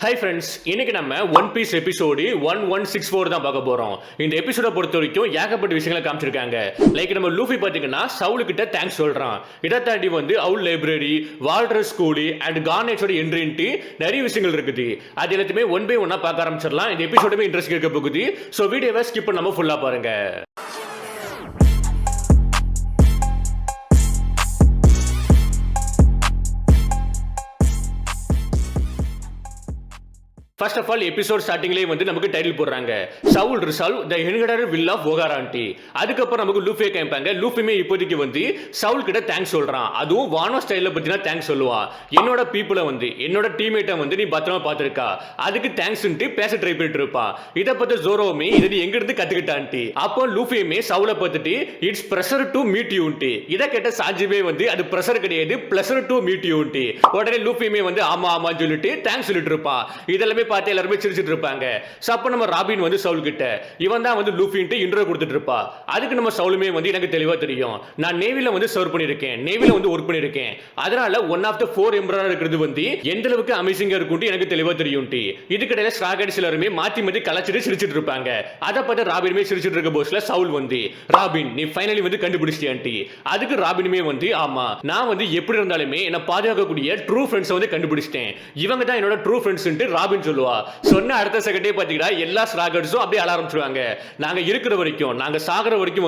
Hi friends, இன்னைக்கு நம்ம one piece episode 1164 தான் பார்க்க போறோம். இந்த எபிசோட பொறுத்த வரைக்கும் ஏகப்பட்ட விஷயங்களை காமிச்சிருக்காங்க. லைக் நம்ம லூஃபி பாத்தீங்கன்னா சவுல் கிட்ட தேங்க்ஸ் சொல்றான். இதை தாண்டி அவுல் லைப்ரரி, வால்டர் ஸ்கூலு அண்ட் கார்னேட்ஸோட என்ட்ரின்ட்டு நிறைய விஷயங்கள் இருக்குது. அது எல்லாத்தையுமே ஒன் பை ஒன்னா பார்க்க ஆரம்பிச்சிடலாம். இந்த எபிசோடுமே இன்ட்ரெஸ்ட் இருக்க போகுது. ஸோ வீடியோவை ஸ்கிப் பண்ணாம ஃபுல்லா பாருங்க. ஃபர்ஸ்ட் ஆஃப் ஆல் எபிசோட் ஸ்டார்டிங்லேயே நமக்கு டைட்டில் போடுறாங்க, சவுல் resolve the inherited will of ஒகாரான்டி. அதுக்கப்புறம் நமக்கு லூஃபியை காமிப்பாங்க. லூஃபியுமே இப்போதைக்கு சவுல் கிட்ட தேங்க்ஸ் சொல்றான். அதுவும் வானோ ஸ்டைல பத்தினா தேங்க்ஸ் சொல்லுவான். என்னோட பீப்புளை என்னோட டீம்மேட்டை நீ பத்திரமா பார்த்துருக்கா, அதுக்கு தேங்க்ஸ்ன்ட்டு பேச ட்ரை பண்ணிட்டு இருப்பான். இதை பத்தி ஜோரோவுமே இதை நீ எங்க இருந்து கத்துக்கிட்டான்ட்டு. அப்போ லூஃபியுமே சவுலை பார்த்துட்டு இட்ஸ் ப்ரெஷர் டு மீட் யூன்ட்டு. இதை கேட்ட சாஞ்சிமே அது ப்ரெஷர் கிடையாது, ப்ளஷர் டு மீட் யூன்ட்டு. உடனே லூஃபியுமே ஆமா ஆமான்னு சொல்லிட்டு தேங்க்ஸ் சொல்லிட்டு இருப்பான். இதெல்லாமே பார்த்து எல்லாரும் சிரிச்சிட்டு இருப்பாங்க. அப்ப நம்ம ராபின் சவுல் கிட்ட இவன் தான் லூஃபின்ட்டு இன்ட்ரோ கொடுத்துட்டு இருப்பா. அதுக்கு நம்ம சவுலுமே எனக்கு தெளிவா தெரியும், நான் நேவில சர்வ் பண்ணிருக்கேன், நேவில ஒர்க் பண்ணிருக்கேன், அதனால ஒன் ஆஃப் த 4 எம்பரரா இருக்கிறது எந்த அளவுக்கு அமேசிங்கா இருக்கும் எனக்கு தெளிவா தெரியும். இதுக்கிடையில ஸ்ட்ராகட்ஸ் எல்லாருமே மாத்தி மாத்தி கலச்சிட்டு சிரிச்சிட்டு இருப்பாங்க. அதை பார்த்து ராபினுமே சிரிச்சிட்டு இருக்க போஸ்ல சவுல் ராபின் நீ ஃபைனலி கண்டுபிடிச்சிட்டியான்ட்டி. அதுக்கு ராபினுமே ஆமா நான் எப்படி இருந்தாலுமே என்ன பாதுகாக்கக்கூடிய ட்ரூ ஃப்ரெண்ட்ஸ் கண்டுபிடிச்சிட்டேன், இவங்க தான் என்னோட ட்ரூ ஃப்ரெண்ட்ஸ் ராபின் சொல்லுவா. சொன்ன அடுத்த செகண்டே பாத்தீங்கன்னா எல்லா ஸ்ட்ராகட்ஸும் அப்படியே அழ ஆரம்பிச்சுவாங்க. நாங்க இருக்கிற வரைக்கும், நாங்க சாகுற வரைக்கும்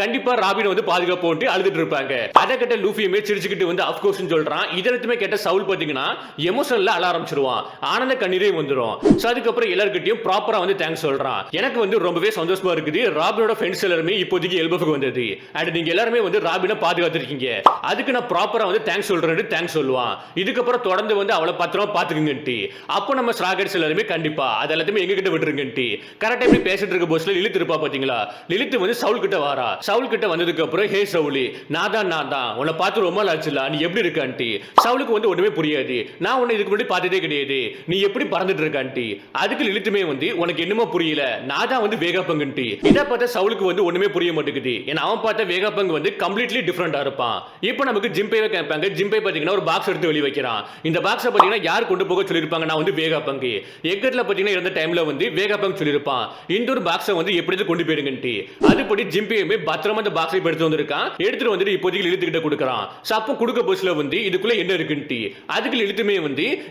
கண்டிப்பா ராபின் பாதுகாப்பு அழுதுட்டு இருப்பாங்க. அதை கேட்ட லூஃபியுமே சிரிச்சுக்கிட்டு ஆஃப் கோர்ஸ் சொல்றான். இதெல்லாமே கேட்ட சவுல் பாத்தீங்கன்னா எமோஷனல்ல அழ ஆரம்பிச்சிருவான். ஆனந்த கண்ணீரே வந்துரும். சோ அதுக்கப்புறம் எல்லார்கிட்டயும் ப்ராப்பரா தேங்க்ஸ் சொல்றான். எனக்கு ரொம்பவே சந்தோஷமா இருக்குது. ராபினோட ஃப்ரெண்ட்ஸ் எல்லாரும் இப்போதைக்கு எல்பஃபுக்கு வந்தது. அண்ட் நீங்க எல்லாருமே ராபினை பாதுகாத்துருக்கீங்க, அதுக்கு நான் ப்ராப்பரா தேங்க்ஸ் சொல்றேன்னு தேங்க்ஸ் சொல்லுவான். இதுக்கப்புறம் தொடர்ந்து அவளை பத்திரமா பாத்துக்குங்கன்ட்டு. அப்போ நம்ம ஸ்ட்ராகட்ஸ் எல்லாருமே கண்டிப்பா அது எல்லாத்தையுமே எங்க கிட்ட விட்டுருங்கன்ட்டு கரெக்டா எப்படி பேசிட்டு இருக்க போஸ்ல லிலித் இருப்பா பாத்தீங்களா. லிலித் சவுல் கிட்ட வாரா. சவுல் கிட்ட வந்ததுக்கு அப்புறம் ஹே சவுலி நான் தான் உன்னை பார்த்து ரொம்ப நாள் ஆச்சுல, நீ எப்படி இருக்கான்ட்டி. சவுலுக்கு ஒண்ணுமே புரியாது. நான் உன்னை இதுக்கு முன்னாடி பார்த்ததே கிடையாது, நீ எப்படி பறந்துட்டு இருக்கான்ட்டி. அதுக்கு லிலித்துமே உனக்கு என்னமோ புரியல, நான் தான் வேகாபங்குன்ட்டு. இதை பார்த்த சவுலுக்கு ஒண்ணுமே புரிய மாட்டேங்குது. ஏன்னா அவன் பார்த்த வேகாபங்கு கம்ப்ளீட்லி டிஃபரெண்டா இருப்பான். இப்போ நமக்கு ஜிம்பேவை கேட்பாங்க. ஜிம்பே பாத்தீங்கன்னா ஒரு பாக்ஸ் எடுத்து வெளியே வைக்கிறான். இந்த பாக்ஸை பாத்தீங்கன்னா யார் கொண்டு போக சொல்லியிருப்பாங்க, நான் வேகாபங்கு எக்கட்ல பாத்தீங்கன்னா இருந்த டைம்ல வேகாபங் சொல்லிருப்பான் இந்த ஒரு பாக்ஸை எப்படி கொண்டு போயிடுங்கன்ட்டு. அதுபடி ஜிம்பேயுமே பத்திரமா அந்த பாக்ஸை எடுத்து வந்திருக்கான். எடுத்துட்டு இப்போதைக்கு இழுத்துக்கிட்ட கொடுக்குறான். அப்போ கொடுக்க போஸ்ல இதுக்குள்ள என்ன இருக்குன்ட்டு. அதுக்கு இழுத்துமே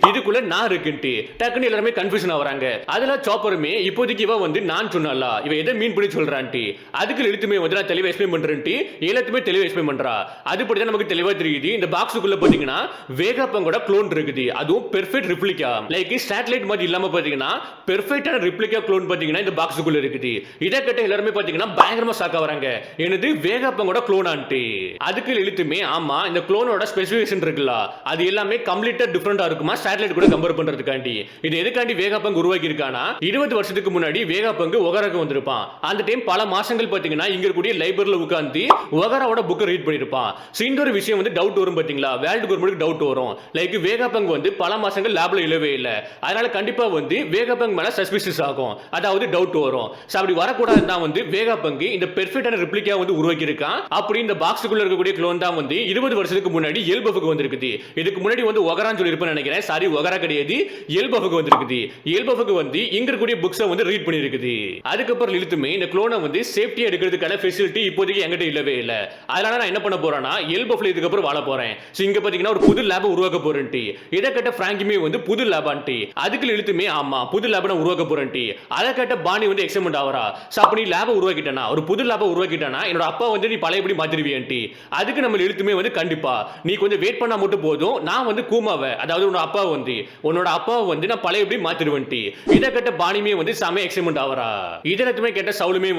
இதுக்குள்ள நான் இருக்குன்ட்டு. டக்குன்னு எல்லாருமே கன்ஃபியூஷன் ஆவறாங்க. அதெல்லாம் சாப்பருமே இப்போதைக்கு இவ நான் சொன்னால இவ எதை மீன் பண்ணி சொல்றான்ட்டு. அதுக்கு இழுத்துமே நான் தெளிவா எக்ஸ்பிளைன் பண்றேன்ட்டு எல்லாத்தையுமே தெளிவா எக்ஸ்பிளைன் பண்றா. அதுபடிதான் நமக்கு தெளிவா தெரியுது இந்த பாக்ஸுக்குள்ள பாத்தீங்கன்னா வேகாபங்கோட க்ளோன் இருக்குது. அதுவும் பெர்ஃபெக்ட் ரிப்ளிகா, லைக் சேட்டலைட் மாதிரி இல்லாம பாத்தீங்கன்னா பெர்ஃபெக்ட்டான ரிப்ளிகா க்ளோன் பாத்தீங்கன்னா இந்த பாக்ஸுக்குள்ள இருக்குது. இதை கேட்ட எல்லாரும் பாத்தீங்கன்னா பயங்கரமா ஷாக் ஆவறாங்க. என்னது வேகாபங்கோட க்ளோனான்ட்டு. அதுக்கு இழுத்துமே ஆமா இந்த க்ளோனோட ஸ்பெசிஃபிகேஷன் இருக்குல்ல, அது எல்லாமே கம்ப்ளீட்டா டிஃபரெண்டா இருக்குமா சேட்டலைட் கூட கம்பேர் பண்றதுக்காண்டி. இது எதுக்காண்டி வேகாபங்கு உருவாக்கி இருக்கானா, 20 வருஷத்துக்கு முன்னாடி வேகாபங்கு ஒகராக்கு வந்திருப்பான். அந்த டைம் பல மாசங்கள் பாத்தீங்கன்னா இங்க இருக்கக்கூடிய லைப்ரரியில உட்கார்ந்து ஒகராவோட புக்கை ரீட் பண்ணிருப்பான். சோ இந்த ஒரு விஷயம் டவுட் வரும் பாத்தீங்களா, வேர்ல்ட் கவர்மெண்ட்டுக்கு டவுட் வரும். லைக் வேகாபங்கு பல மாசங்கள் லேப்ல இல்லவே இல்லை, அதனால கண்டிப்பா வேகாபங் மேல சஸ்பிஷியஸ் ஆகும், அதாவது டவுட் வரும். அப்படி வரக்கூடாது தான் வேகாபங் இந்த பெர்ஃபெக்ட்டான ரிப்ளிகா உருவாக்கி இருக்கான். அப்படி இந்த பாக்ஸுக்குள்ள இருக்கக்கூடிய க்ளோன் தான் 20 வருஷத்துக்கு முன்னாடி எல்பஃபுக்கு வந்திருக்குது. இதுக்கு முன்னாடி ஒகரான்னு சொல்லிருப்பேன் நினைக்கிறேன். சாரி, ஒகரா கிடையாது, எல்பஃபுக்கு வந்திருக்குது. எல்பஃபுக்கு இங்க இருக்கக்கூடிய புக்ஸை ரீட் பண்ணிருக்குது. அதுக்கப்புறம் இழுத்துமே இந்த க்ளோனை சேஃப்டியா எடுக்கிறதுக்கான ஃபெசிலிட்டி இப்போதைக்கு என்கிட்ட இல்லவே இல்லை. அதனால நான் என்ன பண்ண போறேன்னா எல்பஃப்ல இதுக்கப்புறம் வாழ போறேன். இங்க பாத்தீங்கன்னா ஒரு புது லேப் உருவாக்க போறேன்ட்டு. இதை கேட்ட பிராங்கிமே புது லேபான்ட்டு. அதுக்கு இழுத்துமே ஆமா புது லேப நான் உருவாக்க போறேன்ட்டி. அதை கேட்ட பாணி எக்ஸைட்மெண்ட் ஆவரா. அப்ப நீ லேப உருவாக்கிட்டனா, ஒரு புது லேப உருவாக்கிட்டனா என்னோட அப்பா நீ பழையபடி மாத்திடுவியான்ட்டி. அதுக்கு நம்ம இழுத்துமே கண்டிப்பா நீ கொஞ்சம் வெயிட் பண்ணா மட்டும் போதும், நான் கூமாவை அதாவது உன்னோட அப்பாவை நான் பழையபடி மாத்திடுவேன்ட்டி. இதை கேட்ட பாணிமே செம எக்ஸைட்மெண்ட் ஆவரா. இதெல்லாமே கேட்ட சவுலுமே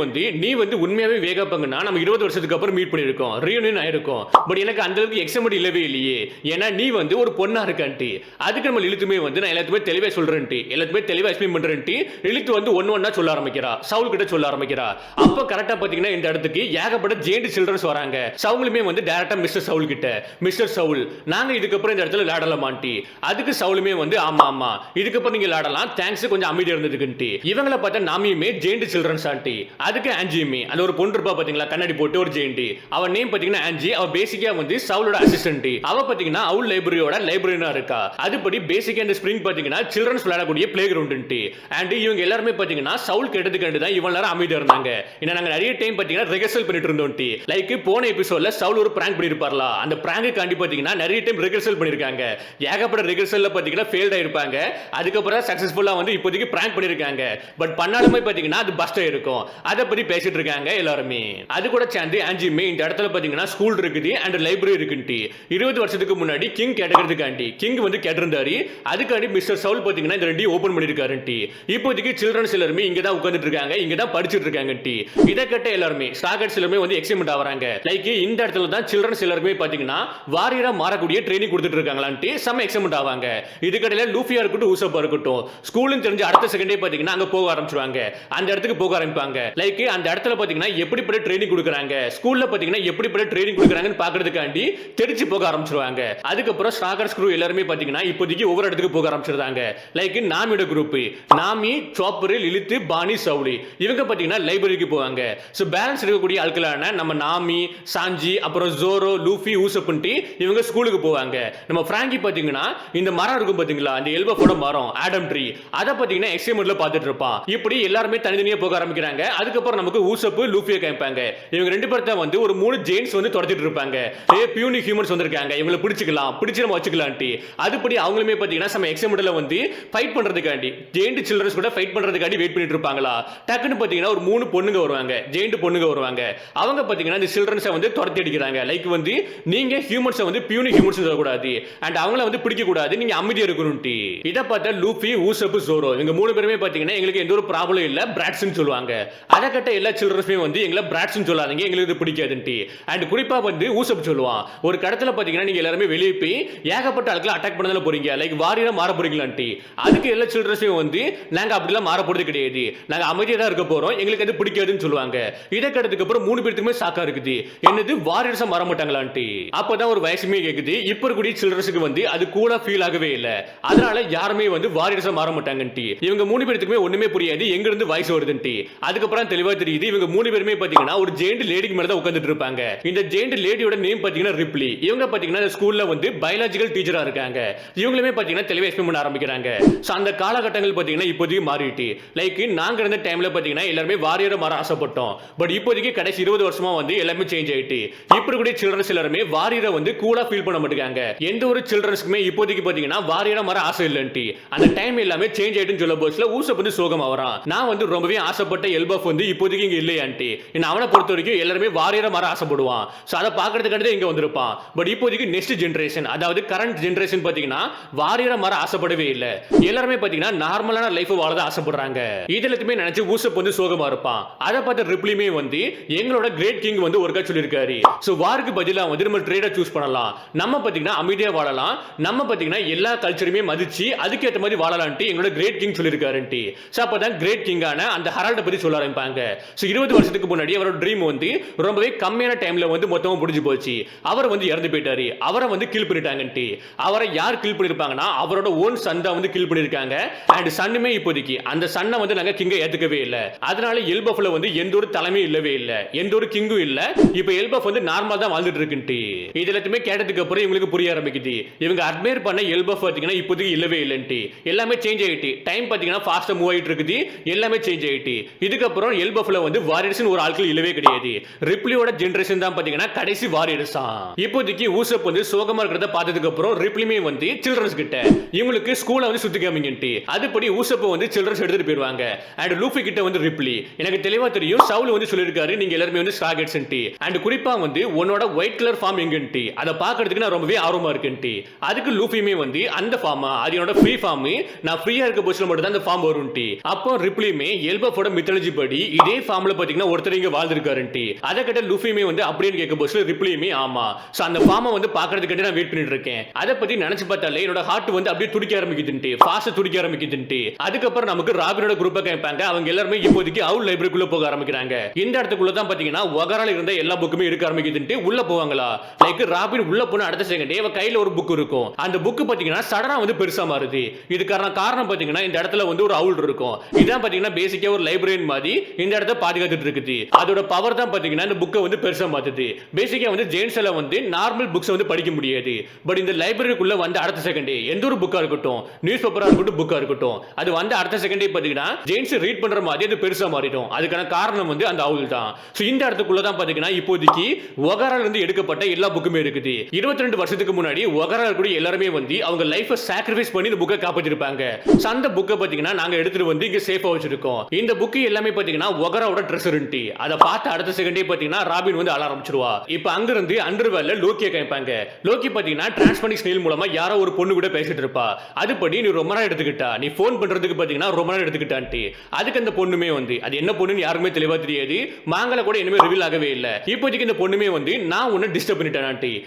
நீ உண்மையாவே வேகாபங்குனா நம்ம 20 வருஷத்துக்கு அப்புறம் மீட் பண்ணிருக்கோம், ரீயூனியன் ஆயிருக்கும். பட் எனக்கு அந்த அளவுக்கு எக்ஸைட்மெண்ட் இல்லவே இல்லையே, ஏன்னா நீ ஒரு பொண்ணா இருக்கான்ட்டி. அதுக்கு நம்ம இழுத்துமே நான் எல்லாத்துமே தெளிவா சொல்றேன்ட்டி, எல்லாத்துமே தெளிவா எக்ஸ்பிளைன் பண்றேன்ட்டி. இழுத்து ஒண்ணா சொல்ல ஆரம்பிக்கிறா, சவுல் கிட்ட சொல்ல ஆரம்பிக்கிறா. அப்ப கரெக்டா பாத்தீங்கன்னா இந்த இடத்துக்கு ஏகப்பட்ட ஜெயிண்ட் சில்ட்ரன்ஸ் வராங்க. சவுலுமே டைரக்டா மிஸ்டர் சவுல் கிட்ட, மிஸ்டர் சவுல் நாங்க இதுக்கப்புறம் இந்த இடத்துல விளையாடலாமான்ட்டி. அதுக்கு சவுலுமே ஆமா ஆமா இதுக்கப்புறம் நீங்க விளையாடலாம், தேங்க்ஸ் கொஞ்சம் அமைதியா இருந்ததுக்குன்ட்டி. இவங்கள பார்த்தா நாமியுமே ஜெயிண்ட் சில்ட்ரன்ஸ் ஆன்ட்டி. அதுக்கு ஆன்ஜியுமே அந்த ஒரு பொண்ணு இருப்பா பாத்தீங்களா, கண்ணாடி போட்டு ஒரு ஜெயிண்ட். அவ நேம் பாத்தீங்கன்னா ஆன்ஜி. அவ பேசிக்கா சவுலோட அசிஸ்டன்ட். அவ பாத்தீங்கன்னா அவுல் லைப்ரரியோட லைப்ரரியனா இருக்கா. அதுபடி பேசிக்கா இந்த ஸ்பிரிங் பாத்தீங்கன்னா சில்ட்ரன்ஸ் விளையாடக்கூடிய பிளே கிரவுண்ட். அண்ட் இவங்க எல்லாருமே பாத்தீங்கன்னா சவுல் கேட்டதுக்கு தான் இவ்வளவு நேரம் அமைதியா இருந்தாங்க. ஏன்னா நாங்க நிறைய டைம் பாத்தீங்கன்னா ரிஹர்சல் பண்ணிட்டு இருந்தோம். லைக் போன எபிசோட்ல சவுல் ஒரு பிராங்க் பண்ணிருப்பார்ல, அந்த பிராங்க் காண்டி பாத்தீங்கன்னா நிறைய டைம் ரிஹர்சல் பண்ணிருக்காங்க. ஏகப்பட்ட ரிஹர்சல்ல பாத்தீங்கன்னா ஃபெயில்ட் ஆயிருப்பாங்க. அதுக்கப்புறம் சக்சஸ்ஃபுல்லா வந்து இப்போதைக்கு பிராங்க் பண்ணிருக்காங்க. பட் பண்ணாலுமே பாத்தீங்கன்னா அது பஸ்ட் ஆயிருக்கும். அதை பத்தி பேசிட்டு இருக்காங்க எல்லாருமே. அது கூட சேர்ந்து ஆஞ்சிமே இந்த இடத்துல பாத்தீங்கன்னா ஸ்கூல் இருக்குது அண்ட் லைப்ரரி இருக்குன்ட்டு 20 வருஷத்துக்கு முன்னாடி கிங் கேட்டகிறதுக்காண்டி கிங் வந்து கேட்டிருந்தாரு. அதுக்காண்டி மிஸ்டர் சவுல் பாத்தீங்கன்னா இந்த ரெண்டையும் ஓபன் பண்ணிருக்காருன்ட்டு. இப்போதைக்கு சில்ட்ரன்ஸ் எல்லாருமே இங்க தான் உட்கார்ந்துட்டு இருக்காங்க, இங்க தான் படிச்சிட்டு இருக்காங்கன்ட்டு. இதை கேட்ட எல்லாருமே ஸ்டார்கட்ஸ் எல்லாருமே வந்து எக்ஸைட்மென்ட் ஆவறாங்க. லைக் இந்த இடத்துல தான் சில்ட்ரன்ஸ் எல்லாருமே பாத்தீங்கன்னா வாரியரா மாறக்கூடிய ட்ரைனிங் கொடுத்துட்டு இருக்காங்களான்ட்டு செம்ம எக்ஸைட்மென்ட் ஆவாங்க. இதுக்கடையில லூஃபியா இருக்கட்டும் ஊசப்பா இருக்கட்டும் ஸ்கூல்னு தெரிஞ்ச அடுத்த செகண்டே பாத்தீங்கன்னா அங்க போக ஆரம்பிச்சுவாங்க. அந்த இடத்துக்கு போக ஆரம்பிப்பாங்க. லைக் அந்த இடத்துல பாத்தீங்கன்னா எப்படிப்பட்ட ட்ரைனிங் கொடுக்குறாங்க, ஸ்கூல்ல பாத்தீங்கன்னா எப்படிப்பட்ட ட்ரைனிங் கொடுக்குறாங்கன்னு பாக்குறதுக்காண்டி தெரிச்சு போக ஆரம்பிச்சிருவாங்க. அதுக்கப்புறம் ஸ்டார்கட்ஸ் குரூ எல்லாருமே பாத்தீங்கன்னா இப்போதைக்கு ஒவ்வொரு இடத்துக்கு போக ஆரம்பிச்சிருந்தாங்க. லைக் நாமியோட குரூப் நாமி, சாப்பர், லிலித், பானி, சவுலி இவங்க பாத்தீங்கன்னா லைப்ரரிக்கு போவாங்க. சோ பேலன்ஸ் இருக்கக்கூடிய ஆட்களான நம்ம நாமி, சாஞ்சி, அப்புறம் ஜோரோ, லூஃபி, ஊசப்புன்ட்டு இவங்க ஸ்கூலுக்கு போவாங்க. நம்ம பிராங்கி பாத்தீங்கன்னா இந்த மரம் இருக்கும் பாத்தீங்களா, அந்த எல்பஃபோட மரம் ஆடம் ட்ரீ, அதை பாத்தீங்கன்னா எக்ஸ்பெரிமெண்ட்ல பார்த்துட்டு இருப்பான். இப்படி எல்லாருமே தனித்தனியா போக ஆரம்பிக்கிறாங்க. அதுக்கப்புறம் நமக்கு ஊசப்பு, லூஃபியை காமிப்பாங்க. இவங்க ரெண்டு பேர்த்த வந்து ஒரு 3 ஜெயின்ஸ் வந்து துரத்திட்டு இருப்பாங்க. பியூனி ஹியூமன்ஸ் வந்திருக்காங்க, இவங்களை பிடிச்சிக்கலாம், பிடிச்சு நம்ம வச்சுக்கலாம்ட்டு. அதுபடி அவங்களுமே பாத்தீங்கன்னா நம்ம எக்ஸ்பெரிமெண்ட்ல வந்து ஃபைட் பண்றதுக்காண்டி ஜெயிண்ட் சில்ட்ரன்ஸ் கூட ஃபைட் பண்றதுக்காண்டி வெயிட் பண்ணிட்டு இருப்பாங்களா. டக்குன்னு பாத்தீங்கன்னா ஒரு 3 பொண்ணுங்க வருவாங்க, ஜெயிண்ட் பொண்ணுங்க வருவாங்க. அவங்க பாத்தீங்கன்னா இந்த சில்ட்ரன்ஸை வந்து துரத்தி அடிக்கிறாங்க. லைக் வந்து நீங்க ஹியூமன்ஸை வந்து பியூனி ஹியூமன்ஸ் சொல்லக்கூடாது அண்ட் அவங்கள வந்து பிடிக்க கூடாது, நீங்க அமைதியா இருக்கணும்ட்டு. இதை பார்த்தா லூஃபி, ஊசப்பு, ஜோரோ இவங்க 3 பேருமே பாத்தீங்கன்னா எங்களுக்கு எந்த ஒரு ப்ராப்ளம் இல்ல, பிராட்ஸ்னு சொல்லுவாங்க. அதை கட்ட எல்லா சில்ட்ரன்ஸுமே வந்து எங்களை பிராட்ஸ்னு சொல்லாதீங்க, எங்களுக்கு இது பிடிக்காதுன்ட்டு. அண்ட் குறிப்பா வந்து ஊசப்பு சொல்லுவான், ஒரு கடத்துல பாத்தீங்கன்னா நீங்க எல்லாருமே வெளியே போய் ஏகப்பட்ட ஆட்களை அட்டாக் பண்ணதால போறீங்க, லைக் வாரியரா மாற போறீங்களான்ட்டு. அதுக்கு எல்லா சில்ட்ரன்ஸுமே வந்து நாங்க அப்படிலாம் மாற போறது கிடையாது, நாங்க அமைதியா தான் இருக்க போறோம், எங்களுக்கு அது பிடிக்காதுன்னு சொல்லுவாங்க. இதை கேட்டதுக்கு அப்புறம் 3 பேருக்குமே ஷாக்கா இருக்குது, என்னது வாரியர்ஸா மாற மாட்டாங்களான்ட்டு. அப்பதான் ஒரு வயசுமே கேக்குது, இப்ப இருக்கக்கூடிய சில்ட்ரன்ஸுக்கு வந்து அது கூலா ஃபீல் ஆகவே இல்ல, அதனால யாருமே வந்து வாரியர்ஸா மாற மாட்டாங்கன்ட்டு. இவங்க 3 பேருக்குமே ஒண்ணுமே புரியாது, எங்க இருந்து வாய்ஸ் வருதுன்ட்டு. அதுக்கப்புறம் தெளிவா தெரியுது இவங்க 3 பேருமே பாத்தீங்கன்னா ஒரு ஜெயிண்ட் லேடிக்கு மேல தான் உட்கார்ந்துட்டு இருப்பாங்க. இந்த ஜெயிண்ட் லேடியோட நேம் பாத்தீங்கன்னா ரிப்லி. இவங்க பாத்தீங்கன்னா ஸ்கூல்ல வந்து பயாலஜிக்கல் டீச்சரா இருக்காங்க. இவங்களுமே பாத்தீங்கன்னா தெளிவா எக்ஸ்பிளைன் பண்ண ஆரம்பிக்கிறாங்க. சோ அந்த காலகட்டங்கள் பாத்தீங்கன்னா இப்போதைக்கு மாறிட்டு, லைக் நாங்க இருந்த டைம்ல பாத்தீங்கன்னா எல்லாரும் வாரியரா மாற ஆசைப்பட்டோம். பட் இப்போதைக்கு கடைசி 20 வருஷமா வந்து எல்லாமே சேஞ்ச் ஆயிட்டு, இப்ப கூட சில்ட்ரன்ஸ் எல்லாரும் வாரியரா வந்து கூலா ஃபீல் பண்ண மாட்டாங்க. எந்த ஒரு சில்ட்ரன்ஸ்க்குமே இப்போதைக்கு பாத்தீங்கன்னா வாரியரா மாற ஆசை இல்லன்ட்டு. அந்த டைம் எல்லாமே சேஞ்ச் ஆயிட்டுன்னு சொல்ல போஸ்ல ஊசப் வந்து சோகமா வரான். நான் வந்து ரொம்பவே ஆசைப்பட்ட எல்பஃப் வந்து இப்போதைக்கு இங்க இல்லையான்ட்டு. அவனை பொறுத்த வரைக்கும் எல்லாருமே வாரியரா மாற ஆசைப்படுவான். சோ அதை பாக்குறதுக்காண்டி இங்க வந்திருப்பான். பட் இப்போதைக்கு நெக்ஸ்ட் ஜெனரேஷன், அதாவது கரண்ட் ஜெனரேஷன் பாத்தீங்கன்னா வாரியரா மாற ஆசைப்படவே இல்ல. எல்லாருமே பாத்தீங்கன்னா நார்மலான லைஃப் வாழ ஆசைப்படுறாங்க. இதெல்லாமே நினைச்சு ஊசப் வந்து சோகமா இருப்பான். அதை பார்த்த ரிப்ளியுமே வந்து எங்களோட கிரேட் கிங் வந்து ஒருக்கா சொல்லியிருக்காரு, சோ வாருக்கு பதிலா வந்து நம்ம ட்ரேடை சூஸ் பண்ணலாம், நம்ம பாத்தீங்கன்னா அமைதியா வாழலாம், நம்ம பாத்தீங்கன்னா எல்லா கல்ச்சரையுமே மதிச்சு அதுக்கேற்ற மாதிரி வாழலாம்ட்டு எங்களோட கிரேட் கிங் சொல்லியிருக்காருன்ட்டு. சோ அப்பதான் கிரேட் கிங்கான அந்த ஹரால்ட பத்தி சொல்ல ஆரம்பிப்பாங்க. சோ 20 வருஷத்துக்கு முன்னாடி அவரோட ட்ரீம் வந்து ரொம்பவே கம்மியான டைம்ல வந்து மொத்தமா முடிஞ்சு போச்சு. அவர் வந்து இறந்து போயிட்டாரு, அவரை வந்து கில் பண்ணிட்டாங்கன்ட்டு. அவரை யார் கில் பண்ணிருப்பாங்கன்னா அவரோட ஓன் சன் தான் வந்து கில் பண்ணிருக்காங்க. அண்ட் சன்னுமே இப்போதைக்கு அந்த சன்னை வந்து நாங்க கிங்க ஏத்துக்கவே இல்ல, அதனால எல்பஃப்ல வந்து எந்த ஒரு தலைமையும் இல்லவே இல்ல, எந்த ஒரு கிங்கும் இல்ல. இப்போ எல்பஃப் வந்து நார்மலா தான் வாழ்ந்துட்டு இருக்குன்ட்டு. இது எல்லாத்தையுமே கேட்டதுக்கு அப்புறம் இவங்களுக்கு புரிய ஆரம்பிக்குது, இவங்க அட்மையர் பண்ண எல்பஃப் பாத்தீங்கன்னா இப்போதைக்கு இல்லவே இல்லன்ட்டு. எல்லாமே சேஞ்ச் ஆயிட்டு, டைம் பாத்தீங்கன்னா ஃபாஸ்டா மூவ் ஆயிட்டு இருக்குது, எல்லாமே சேஞ்ச் ஆயிட்டு. இதுக்கப்புறம் எல்பஃப்ல வந்து வாரியர்ஸ் ஒரு ஆட்கள் இல்லவே கிடையாது. ரிப்ளியோட ஜெனரேஷன் தான் பாத்தீங்கன்னா கடைசி வாரியர்ஸ். இப்போதைக்கு ஊசப் வந்து சோகமா இருக்கிறத பார்த்ததுக்கு அப்புறம் ரிப்ளியுமே வந்து சில்ட்ரன்ஸ் கிட்ட இவங்களுக்கு ஸ்கூல்ல வந்து சுத்தி காமிங்கன்ட்டு. அதுபடி ஊசப் வந்து சில்ட்ரன்ஸ் எடுத்துட்டு போயிருவாங்க. அண்ட் லூஃபி கிட்ட வந்து ரிப்ளி, எனக்கு தெளிவா தெரியும் சவுல் வந்து சொல்லிருக்காரு நீங்க எல்லாரும் வந்து ஸ்டார்கட்ஸ்ன்ட்டு. அண்ட் குறிப்பா வந்து உன்னோட ஒயிட் கலர் ஃபார்ம் எங்கன்ட்டு அதை பாக்குறதுக்கு நான் ரொம்பவே ஆர்வமா இருக்குன்ட்டு. அதுக்கு லூஃபியுமே வந்து அந்த ஃபார்மா அது என்னோட ஃப்ரீ ஃபார்ம், நான் ஃப்ரீயா இருக்க போச்சுல மட்டும் தான் அந்த ஃபார்ம் வரும்ட்டு. அப்போ ரிப்ளியுமே எல்பஃபோட மித்தாலஜி படி இதே ஃபார்ம்ல பாத்தீங்கன்னா ஒருத்தர் இங்க வாழ்ந்திருக்காருன்ட்டு. அதை கிட்ட லூஃபியுமே வந்து அப்படின்னு கேட்க போச்சுல ரிப்ளியுமே ஆமா, சோ அந்த ஃபார்மை வந்து பாக்குறதுக்கு நான் வெயிட் பண்ணிட்டு இருக்கேன். அதை பத்தி நினைச்சு பார்த்தாலே என்னோட ஹார்ட் வந்து அப்படியே துடிக்க ஆரம்பிக்குதுன்ட்டு, ஃபாஸ்ட் துடிக்க ஆரம்பிக்குதுன்ட்டு. அதுக்கப்புறம் நமக்கு ராபினோட குரூப்பை கேட்பாங்க. அவங்க எல்லாரும் இப்போதைக்கு அவுல் லைப்ரரிக்குள்ள போக ஆரம்பிக்கிறாங்க. இந்த இடத்துக்குள்ள தான் பாத்தீங்கன்னா ஒகரால இருந்த எல்லா புக்குமே இருக்க ஆரம்பிக்குதுன்ட்டு உள்ள போவாங்களா. லைக் ராபின் உள்ள போன அடுத்த செகண்ட் அவ கையில ஒரு புக் இருக்கும். அந்த புக் பாத்தீங்கன்னா சடனா வந்து பெருசா மாறுது. இதுக்கான காரணம் பாத்தீங்கன்னா இந்த இடத்துல வந்து ஒரு அவுல் இருக்கும். இதான் பாத்தீங்கன்னா பேசிக்கா ஒரு லைப்ரரி மாதிரி இந்த இடத்தை பாதுகாத்துட்டு இருக்குது. அதோட பவர் தான் பாத்தீங்கன்னா இந்த புக்கை வந்து பெருசா மாத்துது. பேசிக்கா வந்து ஜெயின்ஸ்ல வந்து நார்மல் புக்ஸ் வந்து படிக்க முடியாது. பட் இந்த லைப்ரரிக்குள்ள வந்து அடுத்த செகண்ட் எந்த ஒரு புக்கா இருக்கட்டும், நியூஸ் பேப்பர் பேப்பரா இருக்கட்டும் புக்கா இருக்கட்டும் அது வந்து அடுத்த செகண்டே பாத்தீங்கன்னா ஜேம்ஸ் ரீட் பண்ற மாதிரி அது பெருசா மாறிடும். அதுக்கான காரணம் வந்து அந்த அவுல் தான். சோ இந்த இடத்துக்குள்ள தான் பாத்தீங்கன்னா இப்போதைக்கு ஒகாரால இருந்து எடுக்கப்பட்ட எல்லா புக்குமே இருக்குது. 22 வருஷத்துக்கு முன்னாடி ஒகாரால கூட எல்லாருமே வந்து அவங்க லைஃபை சாக்ரிஃபைஸ் பண்ணி இந்த புக்கை காப்பாத்திருப்பாங்க. அந்த புக்கை பாத்தீங்கன்னா நாங்க எடுத்துட்டு வந்து இங்க சேஃபா வச்சிருக்கோம். இந்த புக்கு எல்லாமே பாத்தீங்கன்னா ஒகாராவோட ட்ரெஷர்ன்ட்டி. அதை பார்த்து அடுத்த செகண்டே பாத்தீங்கன்னா ராபின் வந்து அழ ஆரம்பிச்சிருவா. இப்போ அங்க இருந்து அண்டர்வேர்ல லோக்கியை காமிப்பாங்க. லோக்கி பாத்தீங்கன்னா டிரான்ஸ்பானிக் ஸ்னெயில் மூலமா யாரோ ஒரு பொண்ணு கூட பேசிட்டு இருப்பா. அதுபடி நீ ரொம்ப நேரம் எடுத்துக்கிட்டா, நீ போன் பண்றதுக்கு பாத்தீங்கன்னா ரொம்ப நேரம் எடுத்துக்கிட்டான்ட்டு. அதுக்கு அந்த பொண்ணுமே வந்து அது என்ன பொண்ணுன்னு யாருமே தெளிவா தெரியாது. மாங்கல கூட இனிமே ரிவீல் ஆகவே இல்ல. இப்போதைக்கு இந்த பொண்ணுமே வந்து நான் உன்னை டிஸ்டர்ப் பண்ணிட்டேன்.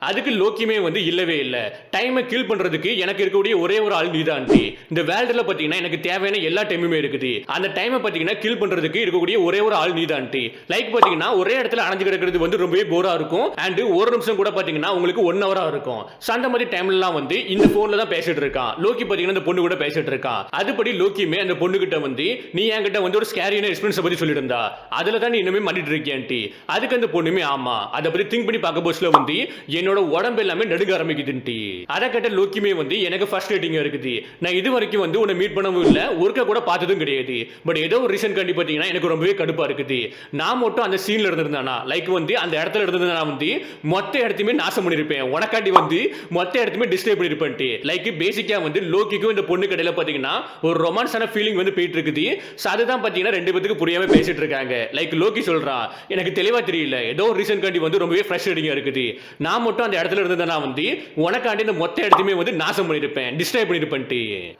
அதுக்கு லோக்கியுமே வந்து இல்லவே இல்ல, டைமை கில் பண்றதுக்கு எனக்கு இருக்கக்கூடிய ஒரே ஒரு ஆள் நீதான். இந்த வேர்ல்டுல பாத்தீங்கன்னா எனக்கு தேவையான எல்லா டைமுமே இருக்குது. அந்த டைமை பாத்தீங்கன்னா கில் பண்றதுக்கு இருக்கக்கூடிய ஒரே ஒரு ஆள் நீதான். லைக் பாத்தீங்கன்னா ஒரே இடத்துல அணைஞ்சு கிடக்கிறது வந்து ரொம்பவே போரா இருக்கும். அண்ட் ஒரு நிமிஷம் கூட பாத்தீங்கன்னா உங்களுக்கு 1 ஹவரா இருக்கும். அந்த மாதிரி டைம்ல எல்லாம் வந்து இந்த போன்ல தான் பேசிட்டு இருக்கான். லோக்கி பாத்தீங்கன்னா இந்த பொண்ணு கூட பேசிட்டு இருக்கான். அதுபடி லோக்கியுமே அந்த பொண்ணு கிட்ட வந்து நீ என்கிட்ட வந்து ஒரு ஸ்கேரியான எக்ஸ்பீரியன்ஸ் பத்தி சொல்லிட்டு இருந்தா, அதுல தான் நீ இன்னுமே மாட்டிட்டு இருக்கியான்ட்டி. அதுக்கு அந்த பொண்ணுமே ஆமா, அதை பத்தி திங்க் பண்ணி பார்க்க போஸ்ட்ல வந்து என்னோட உடம்பு எல்லாமே நடுங்க ஆரம்பிக்குதுன்ட்டி. அதை கேட்ட லோக்கியுமே வந்து எனக்கு ஃபர்ஸ்ட் ரேட்டிங் இருக்குது. நான் இது வரைக்கும் வந்து உன்னை மீட் பண்ணவும் இல்லை, ஒருக்கா கூட பார்த்ததும் கிடையாது. பட் ஏதோ ஒரு ரீசன் கண்டி பார்த்தீங்கன்னா எனக்கு ரொம்பவே கடுப்பா இருக்குது. நான் மட்டும் அந்த சீன்ல இருந்திருந்தானா, லைக் வந்து அந்த இடத்துல இருந்திருந்தா வந்து மொத்த இடத்தையுமே நாசம் பண்ணிருப்பேன். உனக்காண்டி வந்து மொத்த இடத்தையுமே டிஸ்டர்ப் பண்ணிருப்பேன். லைக் பேசிக்கா வந்து லோக்கிக்கும் இந்த பொண்ணு கடையில பாத்தீங்கன்னா ஒரு ரொமான்ஸான ஃபீலிங் வந்து போயிட்டு இருக்குது. அதுதான் பாத்தீங்கன்னா ரெண்டு பேத்துக்கு புரியாம பேசிட்டு இருக்காங்க. லைக் லோக்கி சொல்றான், எனக்கு தெளிவா தெரியல, ஏதோ ஒரு ரீசன் காண்டி வந்து ரொம்பவே ஃப்ரஸ்ட்ரேட்டிங்கா இருக்குது. நான் மட்டும் அந்த இடத்துல இருந்தேன்னா வந்து உனக்காண்டி இந்த மொத்த இடத்தையுமே வந்து நாசம் பண்ணிருப்பேன், டிஸ்டர்ப் பண்ணிருப்பேன்.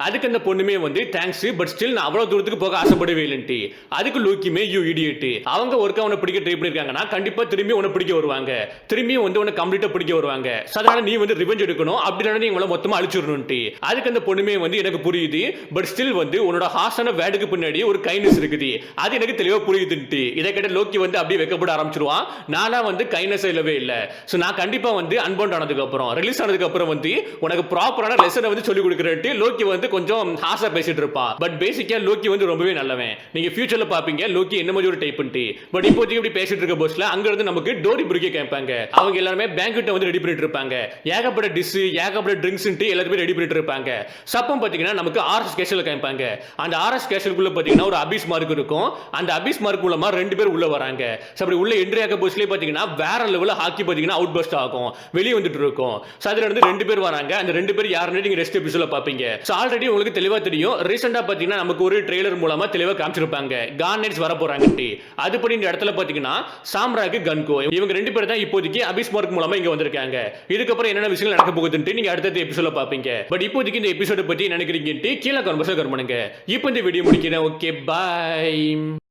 அதுக்கு அந்த பொண்ணுமே வந்து தேங்க்ஸ், பட் ஸ்டில் நான் அவ்வளவு தூரத்துக்கு போக ஆசைப்படவே இல்லைன்ட்டு. அதுக்கு லோக்கியுமே யூ இடியட், அவங்க ஒருக்கா உன்னை பிடிக்க ட்ரை பண்ணிருக்காங்கன்னா கண்டிப்பா திரும்பி உன்னை பிடிக்க வருவாங்க, திரும்பி வந்து உன்னை கம்ப்ளீட்டா பிடிக்க வருவாங்க. அதனால நீ வந்து ரிவெஞ்ச் எடுக்கணும், அப்படின்னா நீ உங்களை மொத்தமா அழிச்சிடணும்ட்டு. அதுக்கு அந்த பொண்ணுமே வந்து எனக்கு புரியுது, பட் ஸ்டில் வந்து உன்னோட ஹார்ஷான வேர்டுக்கு பின்னாடி ஒரு கைண்ட்னஸ் இருக்குது, அது எனக்கு தெளிவா புரியுதுன்ட்டு. இதை கேட்ட லோக்கி வந்து அப்படியே வெக்கப்பட ஆரம்பிச்சிருவான். நானா வந்து கைண்ட்னஸ் இல்லவே இல்ல. சோ நான் கண்டிப்பா வந்து அன்பவுண்ட் ஆனதுக்கு அப்புறம் ரிலீஸ் ஆனதுக்கு அப்புறம் வந்து உனக்கு ப்ராப்பரான லெசனை வந்து சொல்லி கொடுக்குறேன்ட்டு லோக்கி வந்து கொஞ்சம் ஹார்ஷா பேசிட்டு இருப்பான். பட் பேசிக்கா லோக்கி வந்து ரொம்பவே நல்லவன். நீங்க ஃபியூச்சர்ல பாப்பீங்க லோக்கி என்ன மாதிரி ஒரு டைப்ன்ட்டு. பட் இப்போதைக்கு இப்படி பேசிட்டு இருக்க போஸ்ட்ல அங்க இருந்து நமக்கு டோரி புரிக்கே கேட்பாங்க. அவங்க எல்லாரும் பேங்க்விட்ட வந்து ரெடி பண்ணிட்டு இருப்பாங்க. ஏகப்பட்ட டிஷ், ஏகப்பட்ட ட்ரிங்க்ஸ்ன்ட்டு எல்லாத்தையும் ரெடி பண்ணிட்டு இருப்பாங்க. சப்பம் பாத்தீங்கன்னா நமக்கு ஆர்எஸ் கேஷல் கேட்பாங்க. அந்த ஆர்எஸ் கேஷலுக்குள்ள பாத்தீங்கன்னா ஒரு அபிஸ் மார்க் இருக்கும். அந்த அபிஸ் மார்க் மூலமா 2 பேர் உள்ள வராங்க. அப்படி உள்ள என்ட்ரி ஆக போஸ்ட்லயே பாத்தீங்கன்னா வேற லெவல்ல ஹாக்கி பாத்தீங்கன்னா அவுட் பஸ்ட் ஆகும், வெளிய வந்துட்டு இருக்கும். சோ அதுல இருந்து 2 பேர் வராங்க. அந்த 2 பேர் யாருன்னு நீங்க ரெஸ்ட் எபிசோட்ல பாப்பீங்க. சோ ஆல்ரெடி உங்களுக்கு தெளிவா தெரியும். ரீசெண்டா பாத்தீங்கன்னா நமக்கு ஒரு ட்ரெய்லர் மூலமா தெளிவா காமிச்சிருப்பாங்க கான் நைட்ஸ் வர போறாங்கன்ட்டு. அதுபடி இந்த இடத்துல பாத்தீங்கன்னா சாம்ராக்கு கன்கோ இவங்க 2 பேர் தான் இப்போதைக்கு அபிஸ் மார்க் மூலமா இங்க வந்திருக்காங்க. இதுக்கப்புறம் என்னென்ன விஷயங்கள் நடக்க போகுதுன்னு நீங்க அடுத்த எபிசோட்ல பாப்பீங்க. பட் இப்போதைக்கு இந்த எபிசோட பத்தி நினைக்கிறீங்கன்ட்டு கீழே கமெண்ட் பண்ணுங்க. இப்போ இந்த வீடியோ முடிக்கிறேன். Okay, by.